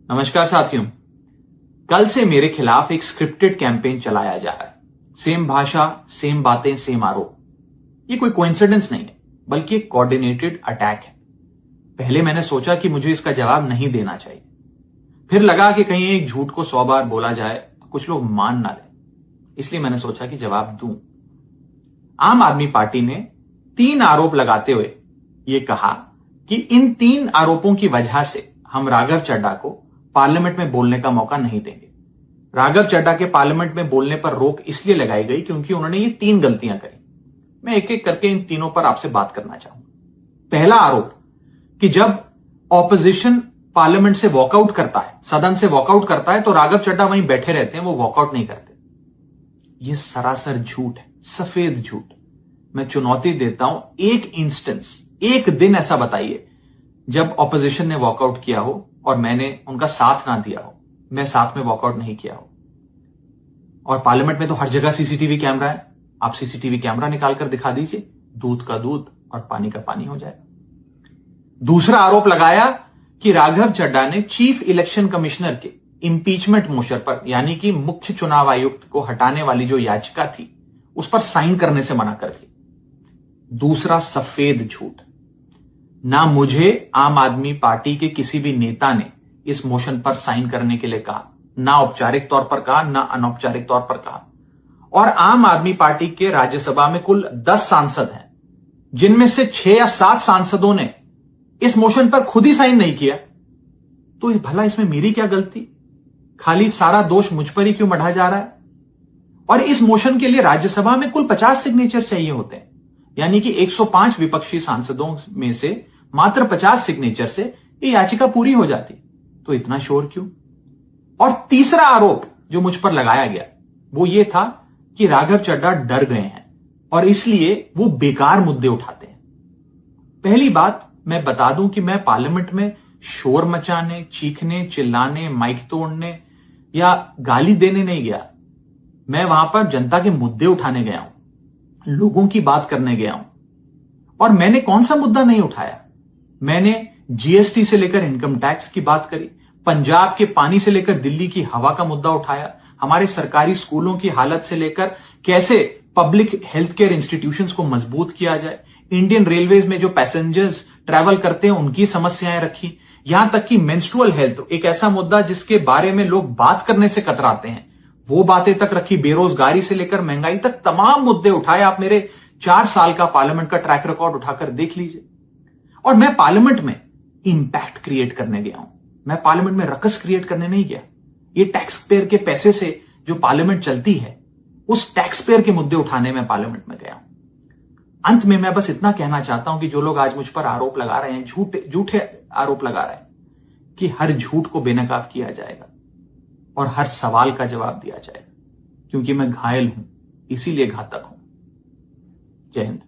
नमस्कार साथियों। कल से मेरे खिलाफ एक स्क्रिप्टेड कैंपेन चलाया जा रहा है। सेम भाषा, सेम बातें, सेम आरोप। ये कोई कोइंसिडेंस नहीं है, बल्कि एक कोऑर्डिनेटेड अटैक है। पहले मैंने सोचा कि मुझे इसका जवाब नहीं देना चाहिए। फिर लगा कि कहीं एक झूठ को 100 बार बोला जाए तो कुछ लोग मान ना लें, इसलिए मैंने सोचा कि जवाब दूं। आम आदमी पार्टी ने 3 आरोप लगाते हुए यह कहा कि इन 3 आरोपों की वजह से हम राघव चड्ढा को पार्लियामेंट में बोलने का मौका नहीं देंगे। राघव चड्ढा के पार्लियामेंट में बोलने पर रोक इसलिए लगाई गई क्योंकि उन्होंने ये 3 गलतियां करी। मैं एक एक करके इन तीनों पर आपसे बात करना चाहूंगा। पहला आरोप कि जब ऑपोजिशन पार्लियामेंट से वॉकआउट करता है, सदन से वॉकआउट करता है, तो राघव चड्ढा वहीं बैठे रहते हैं, वो वॉकआउट नहीं करते। यह सरासर झूठ है, सफेद झूठ। मैं चुनौती देता हूं, एक इंस्टेंस, एक दिन ऐसा बताइए जब ऑपोजिशन ने वॉकआउट किया हो और मैंने उनका साथ ना दिया हो, मैं साथ में वॉकआउट नहीं किया हो। और पार्लियामेंट में तो हर जगह सीसीटीवी कैमरा है। आप सीसीटीवी कैमरा निकाल कर दिखा दीजिए, दूध का दूध और पानी का पानी हो जाएगा। दूसरा आरोप लगाया कि राघव चड्ढा ने चीफ इलेक्शन कमिश्नर के इंपीचमेंट मोशन पर, यानी कि मुख्य चुनाव आयुक्त को हटाने वाली जो याचिका थी, उस पर साइन करने से मना कर दी। दूसरा सफेद झूठ। ना मुझे आम आदमी पार्टी के किसी भी नेता ने इस मोशन पर साइन करने के लिए कहा, ना औपचारिक तौर पर कहा, ना अनौपचारिक तौर पर कहा। और आम आदमी पार्टी के राज्यसभा में कुल 10 सांसद हैं, जिनमें से 6 या 7 सांसदों ने इस मोशन पर खुद ही साइन नहीं किया। तो भला इसमें मेरी क्या गलती? खाली सारा दोष मुझ पर ही क्यों मढ़ा जा रहा है? और इस मोशन के लिए राज्यसभा में कुल 50 सिग्नेचर चाहिए होते हैं, यानी कि 105 विपक्षी सांसदों में से मात्र 50 सिग्नेचर से ये याचिका पूरी हो जाती। तो इतना शोर क्यों? और तीसरा आरोप जो मुझ पर लगाया गया वो ये था कि राघव चड्ढा डर गए हैं और इसलिए वो बेकार मुद्दे उठाते हैं। पहली बात मैं बता दूं कि मैं पार्लियामेंट में शोर मचाने, चीखने, चिल्लाने, माइक तोड़ने या गाली देने नहीं गया। मैं वहां पर जनता के मुद्दे उठाने गया हूं, लोगों की बात करने गया हूं। और मैंने कौन सा मुद्दा नहीं उठाया? मैंने जीएसटी से लेकर इनकम टैक्स की बात करी, पंजाब के पानी से लेकर दिल्ली की हवा का मुद्दा उठाया, हमारे सरकारी स्कूलों की हालत से लेकर कैसे पब्लिक हेल्थ केयर इंस्टीट्यूशंस को मजबूत किया जाए, इंडियन रेलवेज में जो पैसेंजर्स ट्रैवल करते हैं उनकी समस्याएं रखी, यहां तक कि मेंस्ट्रुअल हेल्थ, एक ऐसा मुद्दा जिसके बारे में लोग बात करने से कतराते हैं, वो बातें तक रखी। बेरोजगारी से लेकर महंगाई तक तमाम मुद्दे उठाए। आप मेरे 4 साल का पार्लियामेंट का ट्रैक रिकॉर्ड उठाकर देख लीजिए। और मैं पार्लियामेंट में इंपैक्ट क्रिएट करने गया हूं, मैं पार्लियामेंट में रकस क्रिएट करने नहीं गया। ये टैक्स पेयर के पैसे से जो पार्लियामेंट चलती है, उस टैक्स पेयर के मुद्दे उठाने में पार्लियामेंट में गया हूं। अंत में मैं बस इतना कहना चाहता हूं कि जो लोग आज मुझ पर आरोप लगा रहे हैं, झूठे आरोप लगा रहे हैं, कि हर झूठ को बेनकाब किया जाएगा और हर सवाल का जवाब दिया जाएगा, क्योंकि मैं घायल हूं, इसीलिए घातक हूं। जय हिंद।